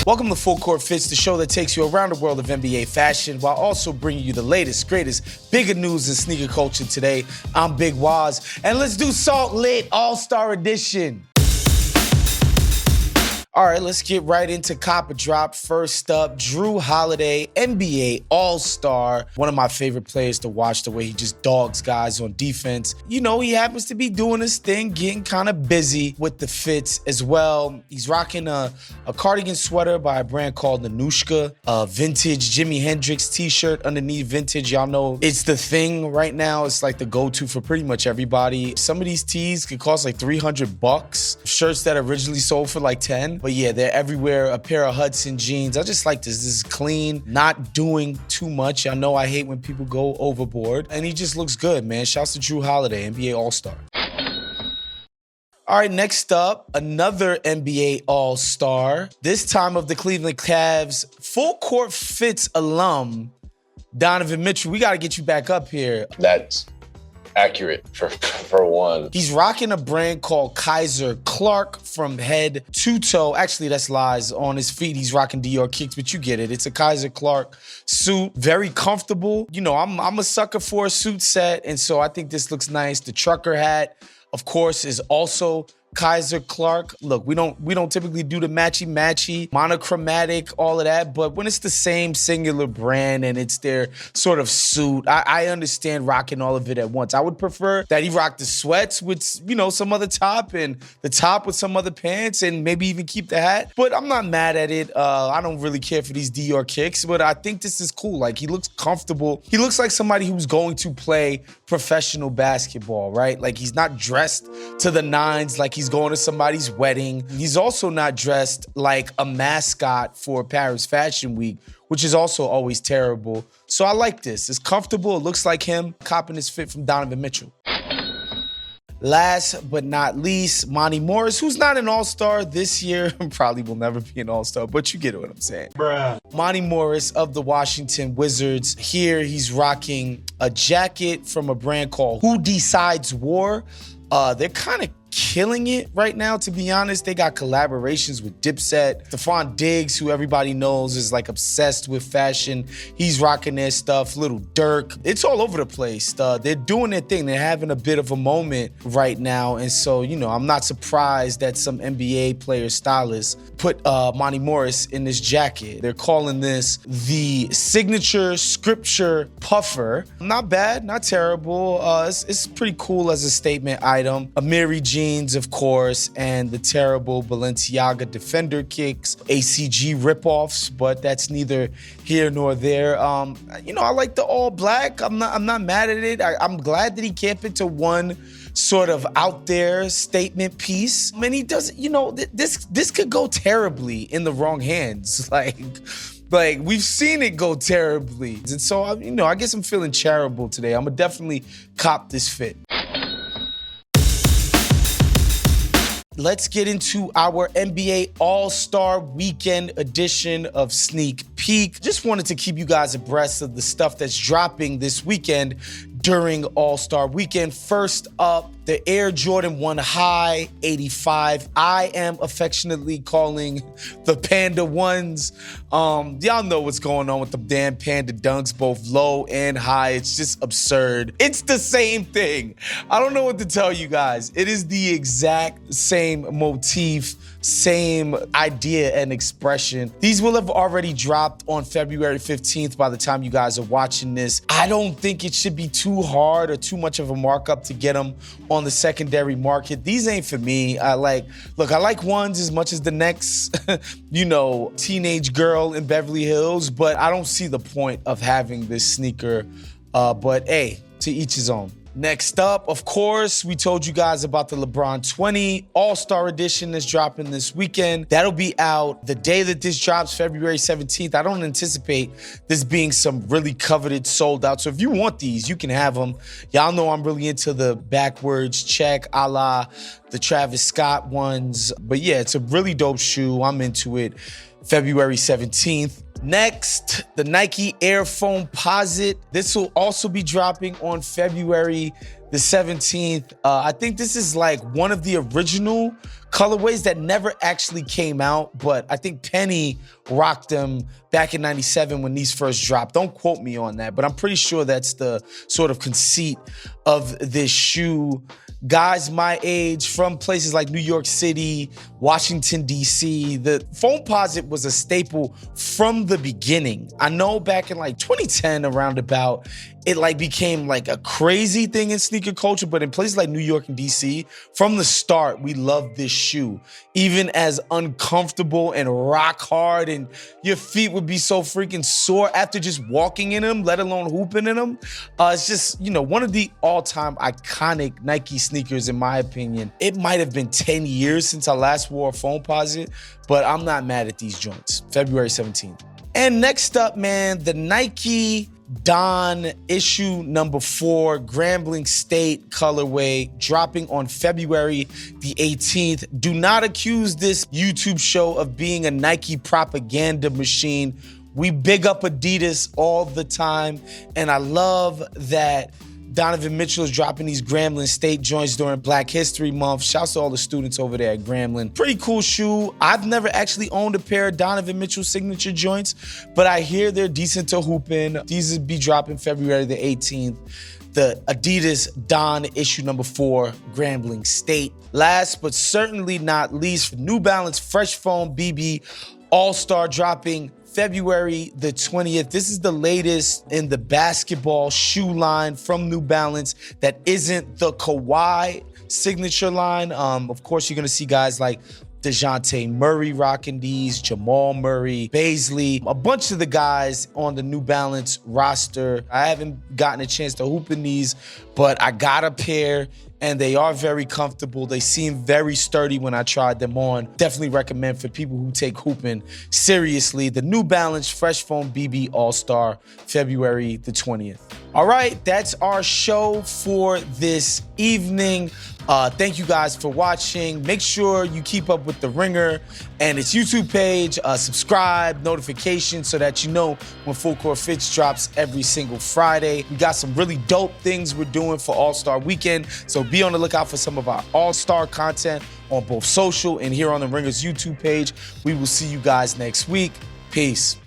Welcome to Full Court Fits, the show that takes you around the world of NBA fashion while also bringing you the latest, greatest, bigger news in sneaker culture today. I'm Big Waz, and let's do Salt Lit All-Star Edition. All right, let's get right into Copper Drop. First up, Jrue Holiday, NBA All-Star. One of my favorite players to watch, the way he just dogs guys on defense. You know, he happens to be doing his thing, getting kind of busy with the fits as well. He's rocking a cardigan sweater by a brand called Nanushka, a vintage Jimi Hendrix t-shirt underneath vintage. Y'all know it's the thing right now. It's like the go-to for pretty much everybody. Some of these tees could cost like $300. Shirts that originally sold for like 10. But yeah, they're everywhere. A pair of Hudson jeans. I just like this. This is clean, not doing too much. I know I hate when people go overboard. And he just looks good, man. Shouts to Jrue Holiday, NBA All-Star. All right, next up, another NBA All-Star. This time of the Cleveland Cavs, Full Court Fits alum, Donovan Mitchell. We got to get you back up here. That's accurate for one. He's rocking a brand called Kaiser Clark from head to toe. Actually, that's lies. On his feet, he's rocking Dior kicks, but you get it. It's a Kaiser Clark suit, very comfortable. You know, I'm a sucker for a suit set, and so I think this looks nice. The trucker hat, of course, is also Kaiser Clark. Look, we don't typically do the matchy, monochromatic, all of that, but when it's the same singular brand and it's their sort of suit, I understand rocking all of it at once. I would prefer that he rock the sweats with, you know, some other top and the top with some other pants and maybe even keep the hat, but I'm not mad at it. I don't really care for these Dior kicks, but I think this is cool. Like, he looks comfortable. He looks like somebody who's going to play professional basketball, right? Like, he's not dressed to the nines like he's going to somebody's wedding. He's also not dressed like a mascot for Paris Fashion Week, which is also always terrible. So I like this. It's comfortable. It looks like him. Copping his fit from Donovan Mitchell. Last but not least, Monty Morris, who's not an All-Star this year, probably will never be an All-Star, but you get what I'm saying. Bruh. Monty Morris of the Washington Wizards. Here, he's rocking a jacket from a brand called Who Decides War. They're kind of killing it right now, to be honest. They got collaborations with Dipset. Stephon Diggs, who everybody knows is like obsessed with fashion, he's rocking their stuff. Little Dirk. It's all over the place. They're doing their thing. They're having a bit of a moment right now. And so, you know, I'm not surprised that some NBA player stylists put Monty Morris in this jacket. They're calling this the signature scripture puffer. Not bad, not terrible. It's pretty cool as a statement item. Amiri jeans, of course, and the terrible Balenciaga Defender kicks, ACG ripoffs, but that's neither here nor there. You know, I like the all black. I'm not mad at it. I'm glad that he kept it to one sort of out there statement piece. I mean, he doesn't, you know, this could go terribly in the wrong hands. Like we've seen it go terribly. And so, you know, I guess I'm feeling charitable today. I'm gonna definitely cop this fit. Let's get into our NBA All-Star Weekend edition of Sneak Peek. Just wanted to keep you guys abreast of the stuff that's dropping this weekend during All-Star Weekend. First up, the Air Jordan 1 High 85. I am affectionately calling the Panda 1s. Y'all know what's going on with the damn Panda Dunks, both low and high. It's just absurd. It's the same thing. I don't know what to tell you guys. It is the exact same motif, same idea and expression. These will have already dropped on February 15th by the time you guys are watching this. I don't think it should be too hard or too much of a markup to get them on the secondary market. These ain't for me. I like ones as much as the next, you know, teenage girl in Beverly Hills, but I don't see the point of having this sneaker. But hey, to each his own. Next up, of course, we told you guys about the LeBron 20 All-Star Edition that's dropping this weekend. That'll be out the day that this drops, February 17th. I don't anticipate this being some really coveted sold out. So if you want these, you can have them. Y'all know I'm really into the backwards check a la the Travis Scott ones. But yeah, it's a really dope shoe. I'm into it. February 17th. Next, the Nike Air Foam Posit. This will also be dropping on February the 17th. I think this is like one of the original colorways that never actually came out, but I think Penny rocked them back in 97 when these first dropped. Don't quote me on that, but I'm pretty sure that's the sort of conceit of this shoe. Guys my age from places like New York City, Washington, D.C., the Foamposite was a staple from the beginning. I know back in like 2010 around about, it like became like a crazy thing in sneaker culture, but in places like New York and DC, from the start, we loved this shoe. Even as uncomfortable and rock hard, and your feet would be so freaking sore after just walking in them, let alone hooping in them. It's just, one of the all-time iconic Nike sneakers, in my opinion. It might have been 10 years since I last wore a Foamposite, but I'm not mad at these joints. February 17th. And next up, man, the Nike Don issue number 4, Grambling State colorway, dropping on February the 18th. Do not accuse this YouTube show of being a Nike propaganda machine. We big up Adidas all the time, and I love that Donovan Mitchell is dropping these Grambling State joints during Black History Month. Shouts to all the students over there at Grambling. Pretty cool shoe. I've never actually owned a pair of Donovan Mitchell signature joints, but I hear they're decent to hooping. These will be dropping February the 18th. The Adidas Don issue number 4, Grambling State. Last but certainly not least, New Balance Fresh Foam BB All-Star dropping February the 20th. This is the latest in the basketball shoe line from New Balance that isn't the Kawhi signature line. Of course, you're going to see guys like DeJounte Murray rocking these, Jamal Murray, Baisley, a bunch of the guys on the New Balance roster. I haven't gotten a chance to hoop in these, but I got a pair, and they are very comfortable. They seem very sturdy when I tried them on. Definitely recommend for people who take hooping seriously. The New Balance Fresh Foam BB All-Star, February the 20th. All right, that's our show for this evening. Thank you guys for watching. Make sure you keep up with The Ringer and its YouTube page. Subscribe, notifications, so that you know when Full Court Fits drops every single Friday. We got some really dope things we're doing for All-Star Weekend, so be on the lookout for some of our All-Star content on both social and here on The Ringer's YouTube page. We will see you guys next week. Peace.